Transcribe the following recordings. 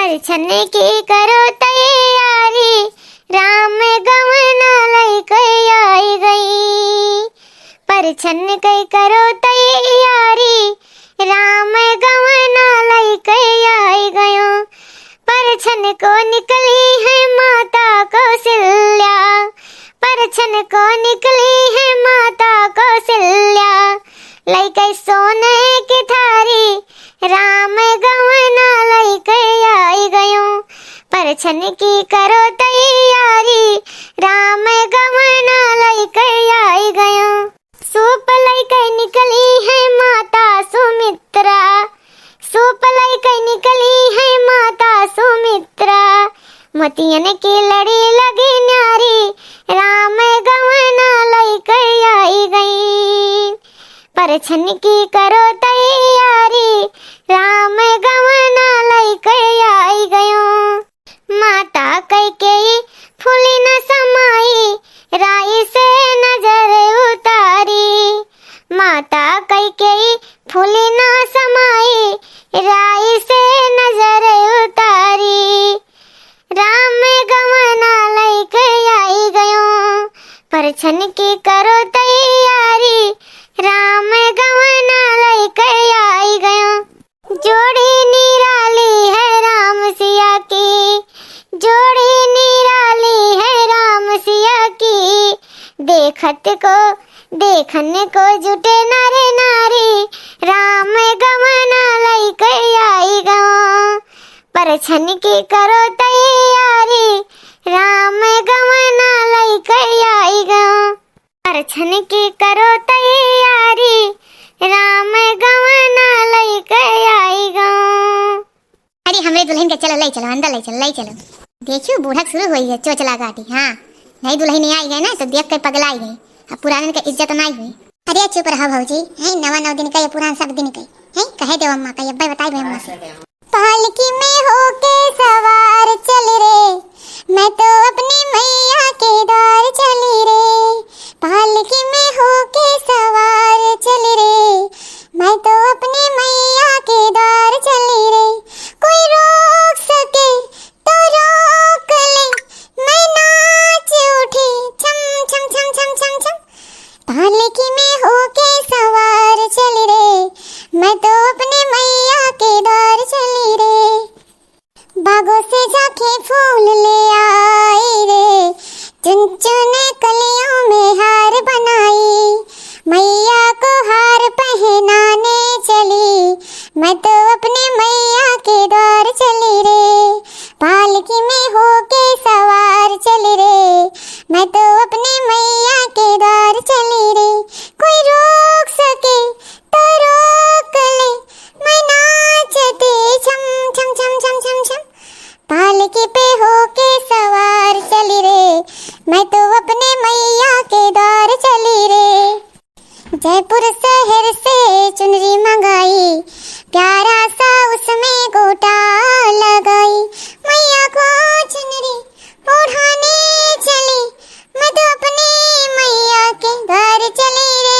परछन की करो तैयारी, राम गवना लैके आई गई। परछन की करो तैयारी, राम गवना लैके आई गयो। परछन को निकली है माता कौशल्या, परछन को निकली है माता कौशल्या। लैके सोने की थारी, राम गवना लैके आई गयो। परछन की करो तैयारी, राम गवना लैके आई गयो। सूप लैके निकली है माता सुमित्रा, सूप लैके निकली है माता सुमित्रा। मोतियन की लड़ी लगी न्यारी, राम गवना लैके आई गई। परछन की करो तैयारी, राम गवना लैके आई गयो। माता कैकेयी फूली न समाई, राई से नजर उतारी। माता कैकेयी फूली न समाई, राई से नजर उतारी। राम गवना लैके आई गयो। परछन की करो तैयारी, राम गवना लैके आई गयो। जोड़ी निराली है राम सिया की, जोड़ी निराली है राम सिया की। देखत को देखने को जुटे नारे नारी, राम गवना लैके आई गयो। परछन की करो तैयारी, राम गवना लैके आई गयो। परछन की करो तैयारी, राम गवना लैके आई गयो। अरे हमरे दुल्हन के चलो ले चलो, अंदर ले चलो, ले चलो। देखियो बूढ़ा शुरू हुई है चोचला गाटी। हाँ नई दुल्हन नहीं आई गई ना तो देख कर पगलाई गई। अब पुराने का इज्जत नहीं हुई। अरे चुप रहा भौजी, है नवा 9 दिन का या पुराना 7 दिन का है। कहे दे अम्मा का अब्बा बताई अम्मा से। पालकी में होके सवार चल रे, मैं तो अपनी मैया के द्वार चली रे। पालकी में होके सवार चल रे, मैं तो अपनी मैया के द्वार चली रे। कोई रोक सके तो रोक ले, मैं नाच उठी छम छम छम छम छम छम। पालकी में होके सवार चल रे, मैं तो अपने मैया के द्वार चली रे। बागों से जाके फूल ले आई रे, चुन चुन कलियों में हार बनाई। मैया को हार पहनाने चली, मैं तो अपने मैया के द्वार चली रे। पालकी में होके सवार चली रे, मैं तो अपने मैया के द्वार चली रे। कोई रोक सके तो रोक ले, मैं नाचती छम छम छम छम छम छम। पालकी पे होके सवार चली रे, मैं तो अपने मैया के द्वार चली रे। जयपुर शहर से चुनरी मंगाई, प्यारा सा उसमें गोटा लगाई। मैया को चुनरी ओढ़ाने चली, मैं तो अपने मैया के द्वार चली रे।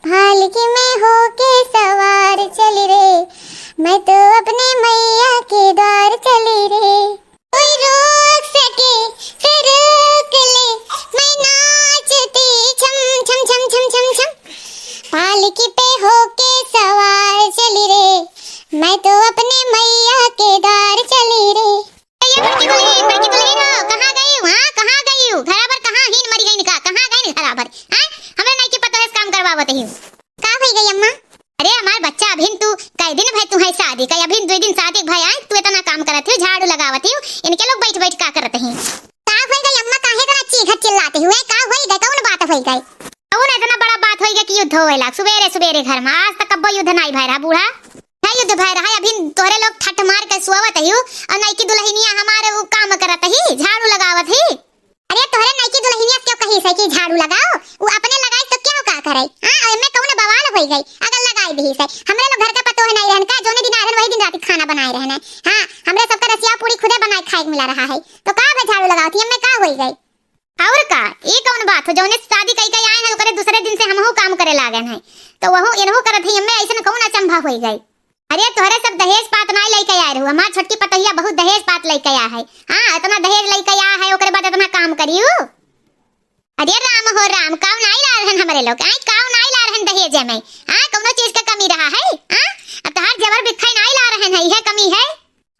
पालकी में होके सवार चली रे, मैं तो अपने मैया के द्वार चली रे। कोई रोक सके फिर रोक ले, मैं नाचती छम छम छम छम छम छम। पालकी पे होके सवार चली रे, मैं तो अपने मैया के द्वार चली रे। बड़की दुल्हन हो, कहाँ गई हो? हाँ कहाँ गई हो? घराबर कहाँ हीन मरी गई निका? कहाँ गई घराबर? हाँ हमें नहीं के पता है काम करवावत ही। का भई गई अम्मा? अरे हमार बच्चा अभिन तू कई दिन भाई तू है शादी का अभिन 2 दिन शादी भाई आए तू इतना काम करत है, झाड़ू लगावत है। इनके लोग बैठ बैठ का करत हैं। का भई गई अम्मा? काहे करा चीखत चिल्लाते हुए? का होई गई? कौन बात होई गई? कौन इतना बड़ा बात होई गई कि युद्ध होएला सुबेरे सुबेरे घर में? आज तक कब्बो युद्ध नहीं भय रहा बूढ़ा। है युद्ध भय रहा है अभिन तोरे लोग ठट मार के सुवत है और नई की दुल्हनिया हमारे वो काम करत है, झाड़ू लगावत है। अरे तोरे नई की दुल्हनिया क्यों कही से कि झाड़ू लगाओ? वो अपने लगाई तो क्यों का करे? हां एमे कौन बवाल होई गई? अगर लगाई दी से हमरे लोग घर का पतो है नहीं रहन का, जोने दिन आरन वही दिन रात खाना बनाए रहना। हां हमरे सबका रसिया पूरी खुदे बनाए खाए मिला रहा है तो का बे झाड़ू लगावती एमे का होई गई? और का ये कौन बात हो? जौने शादी कई कई आए हैं करे दूसरे दिन से हमहू काम करे लागन है तो वहु इनहु करत ही एमे ऐसन कौन अचंभा होई गई? अरे तोहरे सब दहेज पात नहीं लेके आए रहू, हमार छोटकी पतोहिया बहुत दहेज पात लेके आया है। हाँ इतना दहेज लेके आया है, ओकरे बाद इतना काम करियो। अरे राम हो राम, काऊ नहीं ला रहन हमरे लोग, आई काऊ नहीं ला रहन दहेज में। हां कोनो चीज का कमी रहा है? हां अब तोहार जबर बिखाई नहीं ला रहन है, यह कमी है।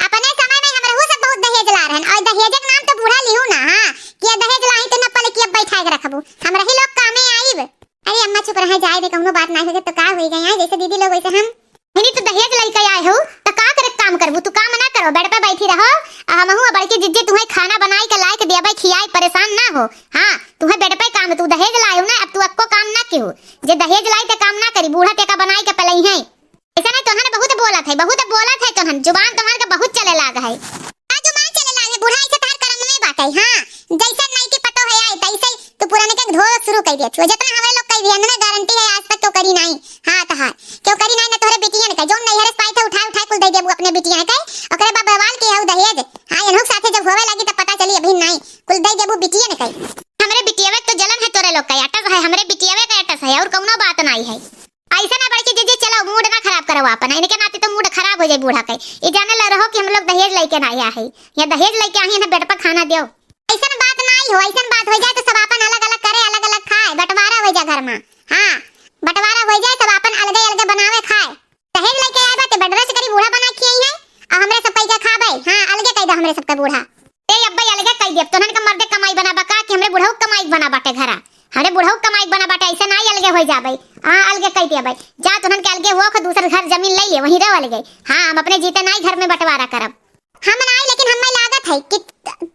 अपने समय में हमरे वो सब बहुत दहेज ला रहन, और दहेज के नाम तो बूढ़ा लिहू ना। हां कि दहेज लाई तो न पले कि अब बैठा के रखबू, हमरा ही लोग कामे आईब। अरे अम्मा चुप रह, जाए दे, कोनो बात नहीं होगे तो का होई गई, जैसे दीदी लोग वैसे हम नहीं। तो दहेज लेके आए हो तो का करे काम करबू, तू काम ना करो, बेड पे बैठी रहो। हमहू बड़की जिज्जे तुम्हें खाना बनाई के लायक देबे, खियाई, परेशान ना हो। हां तुम्हें बेड पे काम, तू दहेज लायो ना, अब तू अक्को काम ना कियो। जे दहेज लाई ते काम ना करी, बूढ़ा ते का बनाई के पलई है। ऐसा नहीं तोहन बहुत बोलत है तोहन, जुबान तोहन के बहुत चले लाग है। का जुबान चले लागे, बूढ़ा ऐसे तार करम में बात है। हां जैसे नहीं की पतो है आई तैसे तू पुराने के धो शुरू कर दिया छु, जितना हमारे लोग कह दिया ना, गारंटी है आज तक क्यों करी नहीं। हां तो हां क्यों करी नहीं ना, तोहरे बेटियां ने जो नहीं हरस पाई थे उठा कुल दे देबू अपने बेटियां के, ओकरे बा बवाल के है दहेज। हां इनहु साथे जब होवे लगी तब पता चली अभी नहीं, कुल दे देबू बेटियां ने कही। हमरे बिटियावे तो जलन है तोरे लोग का, अटस है हमरे बिटियावे का अटस है, और कोनो बात नहीं है। ऐसा ना बड़की जीजी चलो मूड ना खराब करो अपन, इनके नाते तो मूड खराब हो जाए बूढ़ा के। ये जाने ल रहो कि हम लोग दहेज लेके ना आया है, या दहेज लेके आई है ना बेड पर खाना दियो। ऐसा बात नहीं हो, ऐसा बात हो जाए तो सब अपन अलग अलग करे, अलग अलग खाए, बंटवारा हो जाए घर में। हां बंटवारा हो जाए, सब अपन अलग अलग बनावे खाए। दहेज लेके आए बात बेडरे से करी बूढ़ा बना के आई है, और हमरे सब कई का खाबे। हां अलगे कह दे हमरे सब का बूढ़ा, ए अब्बा अलगे कह दे, तोहन का मर्दे कमाई बना बका कि हमरे बूढ़ा कमाई बना बाटे घरा, हमरे बूढ़ा कमाई बना बाटे, ऐसे नहीं अलगे हो जाबे। हां अलगे कह दे भाई, जा तोहन के अलगे हो, दूसरे घर जमीन ले ले, वहीं रह अलगे। हां हम अपने जीते नहीं घर में बंटवारा करब, हम नहीं, लेकिन हमें लागत है कि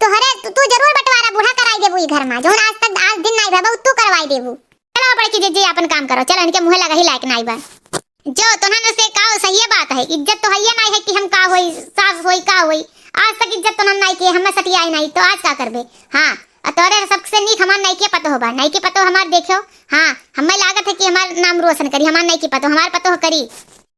तोहरे तू जरूर बंटवारा बूढ़ा कराई देबू ई घर में, जो आज तक आज दिन नहीं रहबू तू करवाई देबू। चलो बड़की जीजी अपन काम करो, चलो इनके मुंह लगा ही लायक नहीं बा। जो तोहन से का सही बात है, इज्जत तो है नहीं है कि हम का होई सास होई का होई, आज तक इज्जत तोहन नहीं की, हमें सटियाई नहीं तो आज का करबे। हां तोरे सबसे नीक हमार नहीं के पतो होबा, नहीं के पतो हमार देखो। हां हमें लागत है कि हमार नाम रोशन करी, हमार नहीं के पतो हमार पतो करी।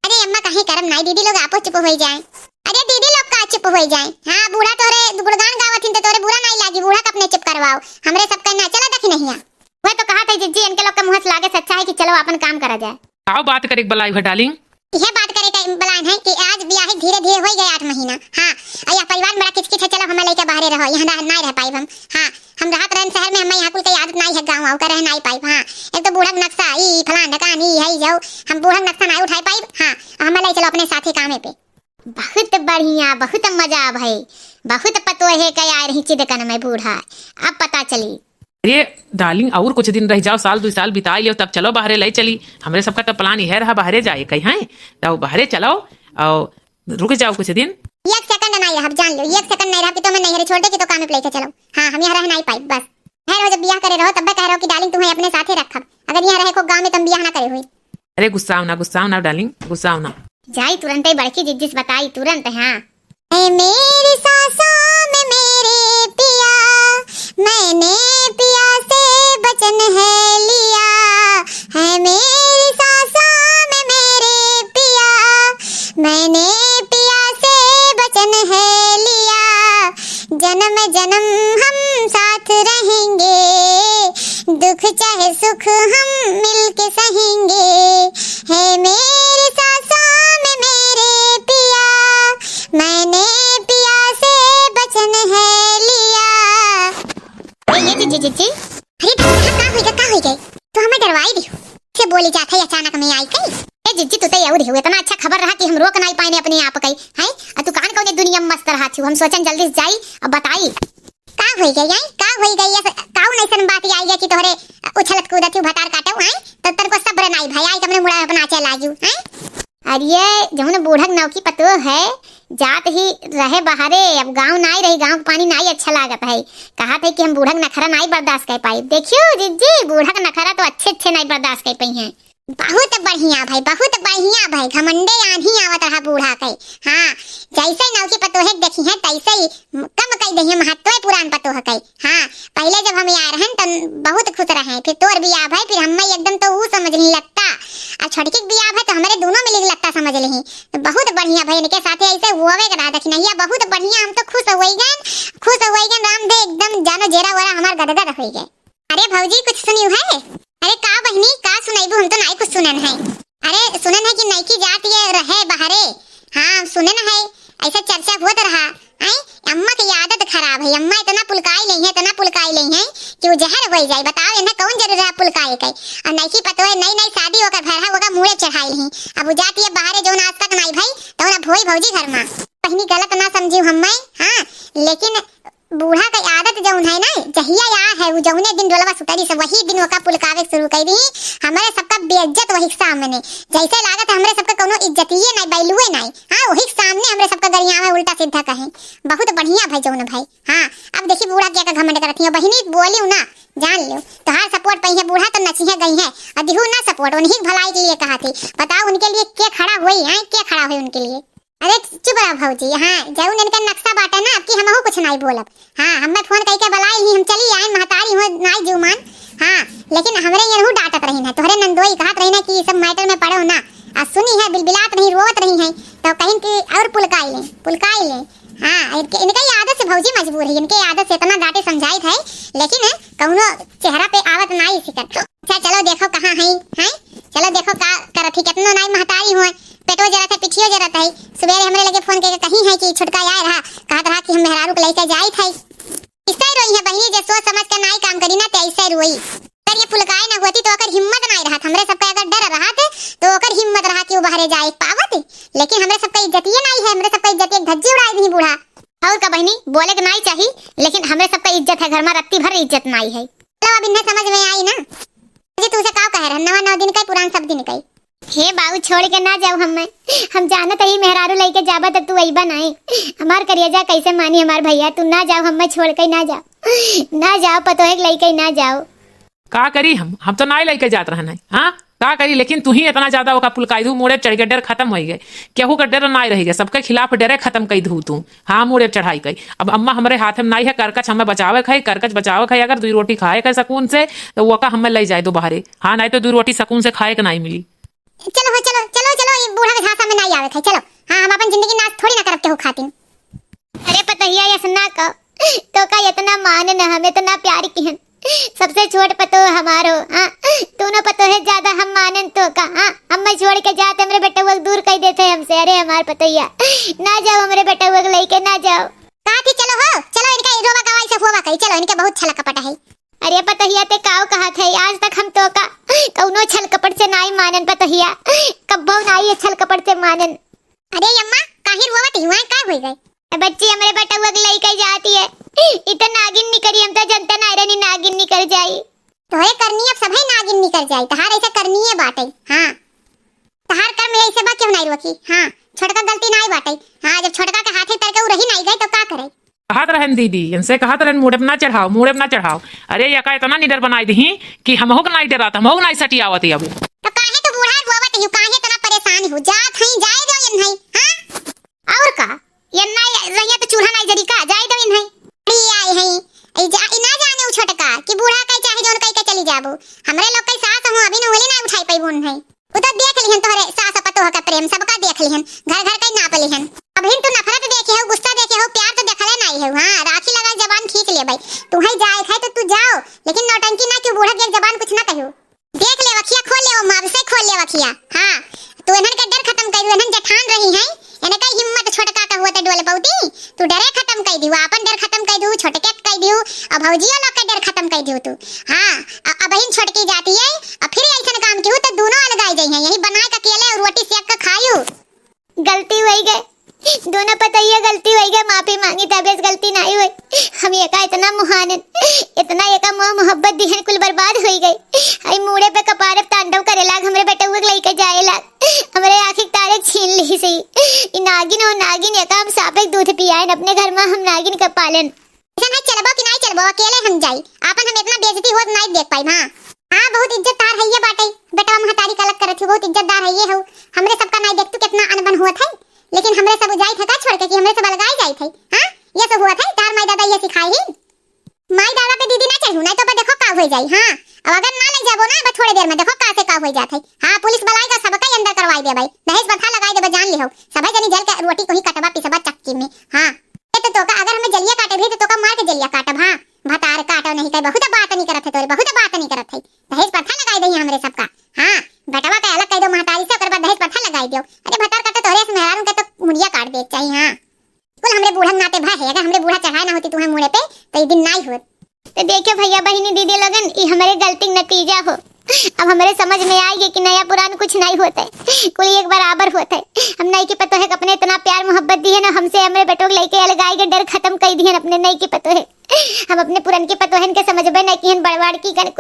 अरे अम्मा कहीं करम नहीं, दीदी लोग आपो चुप हो जाए। अरे दीदी लोग का चुप हो जाए। हां बूढ़ा तोरे गुणगान गावथिन तो तोरे बुरा नहीं लागी, बूढ़ा का अपने चुप करवाओ, हमरे सब का ना चला देखी नहीं। वह तो कहा था जीजी इनके लोग का मुंह से लागे सच्चा है कि चलो अपन काम करा जाए। आओ बात करे बलाई है डार्लिंग, यह बात करे का बलान है कि आज ब्याह धीरे धीरे हो गए 8 महीना। हां या परिवार में बड़ा किचकिच है, चलो हम लेके बाहर रहो, यहां नहीं रह पाई हम। हां हम रात रहन शहर में, हमें यहां कुल की आदत नहीं है, गांव आऊ का रह नहीं पाई। हां एक तो बूढ़ा नक्शा ई फलान ढकान ई है जाओ, हम बूढ़ा नक्शा नहीं उठाई पाई। हां हम ले चलो अपने साथी कामे पे। बहुत बढ़िया, बहुत मजा भाई, बहुत पतो है कि यार ही चिदकन में बूढ़ा, अब पता चली। अरे डार्लिंग और कुछ दिन रह जाओ, साल 2 साल बिता लियो, तब चलो बाहरे ले चली। हमरे सबका तो प्लान यह रहा बाहरे जाए कहीं है, तो बाहरे चलो और रुक जाओ कुछ दिन। एक सेकंड नहीं रहा, जान लो एक सेकंड नहीं रहा कि तो मैं नहीं हरे छोड़ दे कि तो काम पे लेके चलो। हां हम यहां रह नहीं पाई, बस है रोज बियाह करे रहो, तब कह रहो कि डार्लिंग तुम्हें अपने साथ ही रखब, अगर यहां रहे को गांव में तुम बियाह ना करे हुई। अरे गुस्सा ना डार्लिंग, गुस्सा ना जाई तुरंत ही बड़की जिज्जिस बताई तुरंत। हां ए मेरी सांसों में मेरे पिया, मैंने पिया से वचन है लिया, है मेरी सांसों में मेरे पिया, मैंने पिया से वचन है लिया, जन्म जन्म हम साथ रहेंगे, दुख चाहे सुख हम मिलके सहेंगे, है मेरी सांसों में मेरे पिया, मैंने पिया से वचन है लिया। ये जी अरे का हुई गई तो हमें डरवाई दी से बोली जात है, अचानक में आई कई। ए जिज्जी तू तो याद हो, इतना अच्छा खबर रहा कि हम रोक नहीं पाए अपने आप कई है, और तू कान कौन दुनिया में मस्त रहा थी, हम सोचन जल्दी से जाई अब बताई का हुई गई है, का हुई गई है, काऊ नैसन बात आई है कि तोहरे उछलत कूदत हूं भटार काटऊ है, तो तेरे को सब्र नहीं भाई, आई तुमने मुड़ा अपना चला लाजू है। अरे जमुन बूढ़क नौ की पतो है, जात ही रहे बाहरे, अब गांव नहीं रही, गांव पानी नहीं अच्छा लागत है, कहा था कि हम बूढ़क नखरा नहीं बर्दाश्त कर पाई। देखियो जिज्जी बूढ़क नखरा तो अच्छे नहीं बर्दाश्त कर पाई हैं। बहुत बढ़िया भाई, बहुत बढ़िया भाई, घमंडे आंधी आवत रहा बूढ़ा के। हां जैसे नौ की पतो है देखी है तैसे ही कम कई दही महत्व पुरान पतो है कई। हां पहले जब हम यार रहन त बहुत खुश रहे, फिर तोर बियाह भाई, फिर हमें एकदम तो वो समझ नहीं लगता, और छोटकी बियाह भाई तो हमारे दोनों मिल लगता समझ ली। तो बहुत बढ़िया भाई, इनके साथे ऐसे हुआवे करा देखी नहीं, बहुत बढ़िया, हम तो खुश हो गए राम दे, एकदम जानो जेरा वरा हमार गदगद हो गए। अरे भौजी कुछ सुनियो है? अरे का बहनी का सुनाइबू, हम तो नहीं कुछ सुनन है। अरे सुनन है कि नई की जात ये रहे बाहरे, हाँ सुने ना है, ऐसा चर्चा होत रहा है। अम्मा की आदत खराब है, अम्मा इतना पुलकाई नहीं है, इतना पुलकाई नहीं है कि वो जहर हो जाए। बताओ इन्हें कौन जरूर है पुलकाए के। और नहीं पता है, नई नई शादी होकर भरहा होगा मुड़े चढ़ाई नहीं। अब वो जाती है बाहर जो आज तक नहीं भाई, तो ना भोई भौजी घर में कहीं गलत ना समझी हम। हाँ लेकिन बूढ़ा की आदत जौन है ना, जहिया या है वो जौने दिन डोलवा सुतरी से वही दिन ओका पुलकावे शुरू कर दी। हमारे सबका बेइज्जत वही सामने, जैसे लागत हमरे सबका कोनो इज्जतिये नहीं, बैलुए नहीं। हाँ वही सामने हमरे सबका गरिया में उल्टा सीधा कहे। बहुत बढ़िया भाई जौन भाई। हाँ अब देखी बूढ़ा क्या का घमंड करती है। बहिनी बोली ना, जान लो तोहार सपोर्ट पही है, बूढ़ा तो नचिया गई है और दिहू ना सपोर्ट, उन्हीं भलाई के लिए कहा थी। बताओ उनके लिए क्या खड़ा हुई है, क्या खड़ा हुई उनके लिए। अरे चुप रहा भौजी। हाँ जरूर इनका नक्शा बाटा ना, अब की हम कुछ नहीं बोलब। हाँ हमें फोन करके बुलाई ही, हम चली आए महतारी हो नाई जुमान। हाँ लेकिन हमरे यहाँ डांटत रही ना, तोहरे नंदोई कहत रही ना कि सब मैटर में पड़ो ना। आ सुनी है बिलबिलात नहीं, रोवत रही है, तो कहीं कि और पुलकाई ले पुलकाई ले। हाँ इनका आदत से भौजी मजबूर है, इनके आदत से इतना डांटे समझाई थे, लेकिन कौनो चेहरा पे आवत नहीं सिकत। अच्छा चलो देखो कहाँ है, हैं चलो देखो का करत ही, कितनो नाई महतारी हो, पेटो जरत है पिठियो जरत है। सवेरे हमरे लगे फोन करके कहीं है कि छुटका आए रहा, कहत रहा कि हम मेहरारू को लेके जाई थे। इससे रोई है बहिनी, जे सोच समझ के नाई काम करी ना तैसे रोई। अगर ये पुलकाई ना होती तो ओकर हिम्मत नहीं रहा, हमरे सबका अगर डर रहा तो ओकर हिम्मत रहा कि वो बाहर जाए पावत। लेकिन हमरे सबका इज्जतिये नहीं है, हमरे सबका इज्जत एक धज्जी उड़ाई दी बूढ़ा। और का बहिनी बोले के नहीं चाहिए, लेकिन हमरे सबका इज्जत है, घर में रत्ती भर इज्जत नहीं है। चलो अब इन्हें समझ में आई ना। जी तू से का कह रहा, नवा 9 दिन का पुरान सब दिन का। हे बाबू छोड़ के ना जाओ हम जानत ही मेहरारू लेके जाबा तो तू अइबा नहीं। हमार करियजा कैसे मानी हमार भैया, तू ना जाओ, हमें छोड़ के ना जाओ, ना जाओ पतोहे के लेके ना जाओ। का करी हम तो ना लेके जात रहना। हाँ का करी, लेकिन तू ही इतना ज्यादा ओका पुलकाई दू, मोड़े चढ़ के डर खत्म हो गए, केहू का डर ना रही गए, सबके खिलाफ डरे खत्म कई दू तू। हाँ मोड़े चढ़ाई कई। अब अम्मा हमारे हाथ में नहीं है, करकच हमें बचावे खाई, करकच बचावे खाई। अगर 2 रोटी खाए का सकून से तो वो का हमें ले जाए दो बाहरे। हाँ नहीं तो 2 रोटी सकून से खाए का नहीं मिली। चलो हो चलो चलो चलो, ये बूढ़ा के झांसा में नहीं आवे थे। चलो हाँ हम अपन जिंदगी नाश थोड़ी ना करब के हो खातिन। अरे पतहिया यसना का तो का इतना मान न, हमें तो ना प्यार की है, सबसे छोट पतो हमारो। हाँ दोनों पतो है ज्यादा हम मानन तो का। हाँ हम छोड़ के जाते हमरे बेटा वो दूर कर देते हमसे। अरे हमार पतहिया ना जाओ, हमरे बेटा वो लेके ना जाओ। काकी चलो हो चलो, इनका रोवा गवाई से होवा कई। चलो इनके बहुत छल कपट है। अरे पतहिया ते काव कहा थे, आज तक हम तो का कौनो छल कपट से नहीं मानन पतहिया, कब्बो नहीं छल कपट से मानन। अरे अम्मा काहे रोवत हुआ, का हो गई बच्ची हमरे बेटा वो लेके जाती है, इतना नागिन निकरी, हम तो जनता ना रहनी नागिन निकल जाई। तोहे करनी अब सभी नागिन निकल जाई, तहार ऐसे करनी है बाटे। हाँ तहार कर्म ऐसे बा क्यों नहीं रोकी। हाँ छोटका गलती नहीं बाटे। हाँ जब छोटका के हाथे तर के रही नहीं गई तो का करे। कहत रहन दीदी, इनसे कहत रहन मुड़े ना चढ़ाओ, मुड़े ना चढ़ाओ। अरे यका इतना निडर बनाई दी कि हमहु के नहीं डरात, हमहु नहीं सटी आवत। अब तो काहे तो बूढ़ा रोवत हूं, काहे इतना परेशान हो जात हई, जाए दो इन हई। हां और का यन्ना रहिया तो चूल्हा नहीं जरी का, जाए दो इन हई। अरे आई हई ए जा इना जाने उ छोटका कि बूढ़ा कई चाहे जोन कई के चली जाबो। हमरे लोग कई सास हूं, अभी न होली नहीं उठाई पई बोन हई। उ तो देख लिहन तोहरे सास पतो का प्रेम सबका देख लिहन, घर घर कई नाप लिहन। अभी तो नफरत देखे हो, गुस्सा देखे हो, प्यार तो देखले नहीं है। हां राखी लगा जबान खींच ले भाई, तू ही जाए खाए तो तू जाओ, लेकिन नौटंकी ना क्यों बूढ़ा के जबान कुछ ना कहियो। देख ले वखिया खोल ले, मां से खोल ले वखिया। हां तू इन्हन का डर खत्म कर दू, इन्हन जठान रही है, इन्हन का हिम्मत छोटका का हुआ तो डोले पौती, तू डरे खत्म कर दू, अपन डर खत्म कर दू, छोटके कर दू, अब भौजिया लोग का डर खत्म कर दू तू। हां अब बहन छोटकी जाती है, अब फिर ऐसा काम की हो तो दोनों अलगाई जाई है, यही बनाए का अकेले रोटी सेक का खायू। गलती हुई गई, दोनों पता ही गलती हुई गई, माफी मांगी तबेस गलती नहीं हुई। हम एका इतना मुहानन, इतना एका मोहब्बत दी है, कुल बर्बाद हो गई। आई मुड़े पे कपारे तांडव करे लाग, हमरे बेटा वो लेके जाए लाग, हमरे आंखें तारे छीन ली सही। इ नागिन और नागिन एका हम सापे दूध पियाएन, अपने घर में हम नागिन का पालन। ऐसा नहीं चलबो कि नहीं चलबो, अकेले हम जाई, आपन हम इतना बेइज्जती होत नहीं देख पाई। हां बहुत इज्जतदार है ये बाटे, बेटा महतारी का अलग करत हो, बहुत इज्जतदार है ये हो। हमरे सबका नहीं देख तू कितना अनबन हुआ था, लेकिन हमरे सब जाई था का छोड़ के कि हमरे सब अलगाई जाई थे। हां ये सब हुआ था, तार माई दादा ये सिखाई ही। माई दादा पे दीदी ना चढ़ू, नहीं तो बे देखो का हो जाई। हां अब अगर ना ले जाबो ना, बस थोड़ी देर में देखो का से का हो जात है। हां पुलिस बुलाई का सबका अंदर करवाई दे भाई, दहेज बथा लगाई दे, जान लिहो सबै जनी जल के रोटी को ही कटवा पिसबा चक्की में। हां ये तो का अगर हमें जलिया काटे भी तो का मार के जलिया काटब। हां भतार काटो नहीं कई, बहुत बात नहीं करत है तोरे, बहुत बात नहीं करत है। दहेज प्रथा लगाई दई हमरे सबका। हां बेटवा का अलग कह दो महतारी से, ओकर बाद दहेज प्रथा लगाई दियो। अरे भतार काटे तोरे से मेहरारू के तो अगर हमरे बूढ़ा चढ़ाए ना होती तुम्हारे मुड़े पे तो ये दिन नहीं होत। तो देखियो भैया बहिनी दीदी लगन ये हमारे गलती का नतीजा हो। अब हमारे समझ में आएगी कि नया पुरान कुछ नहीं होता है, कोई एक बराबर होता है। हम नहीं की पतो है कि अपने इतना प्यार मोहब्बत दी है ना, हमसे हमरे बेटों को लेके अलगाई के डर खत्म कर दिए अपने नहीं की पतो है। हम अपने पुरन की पतो है के समझबे नहीं कि बड़वाड़ की कर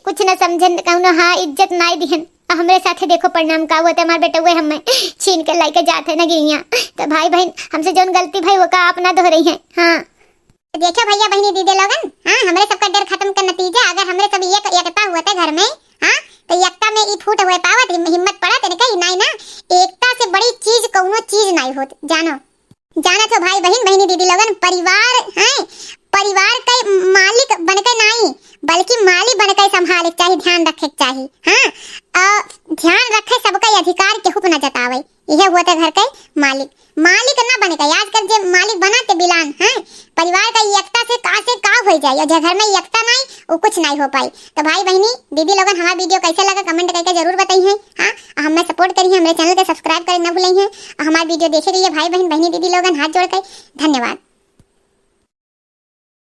कुछ न समझन कहूँ हाँ इज्जत नहीं दिहन। हमारे साथे देखो परिणाम का हुआ हमारे बेटे हुए हमें छीन के लाके जाते ना गिरिया। तो भाई बहन हमसे जो गलती भाई वो का आप ना दोहराई है। हाँ देखो भैया बहनी दीदी लोगन, हाँ हमारे सबका डर खत्म का नतीजा अगर हमरे सब एकता हुआ था घर में, हाँ तो एकता में ई फूट हुए पावत हिम्मत पड़ा तेने कही नहीं ना, एकता से बड़ी चीज कौनो चीज नहीं होत। जानो तो भाई बहन बहनी दीदी लोगन, परिवार है परिवार का मालिक बनके नहीं बल्कि माली बनके संभाले चाहिए, ध्यान रखे चाहिए। हाँ ध्यान रखे सबका अधिकार केहू पे न जतावे, यह हुआ घर के मालिक न बने का। आजकल जे मालिक बनाते बिलान है परिवार का एकता से का हो जाए, और घर में एकता नहीं वो कुछ नहीं हो पाई। तो भाई बहनी दीदी लोगन हमारा वीडियो कैसे लगा कमेंट करके जरूर बताइए। हाँ हमें सपोर्ट करिए, हमारे चैनल को सब्सक्राइब करें ना भूलिए। हमारा वीडियो देखे के लिए भाई बहन बहनी दीदी लोगन हाथ जोड़ कर धन्यवाद।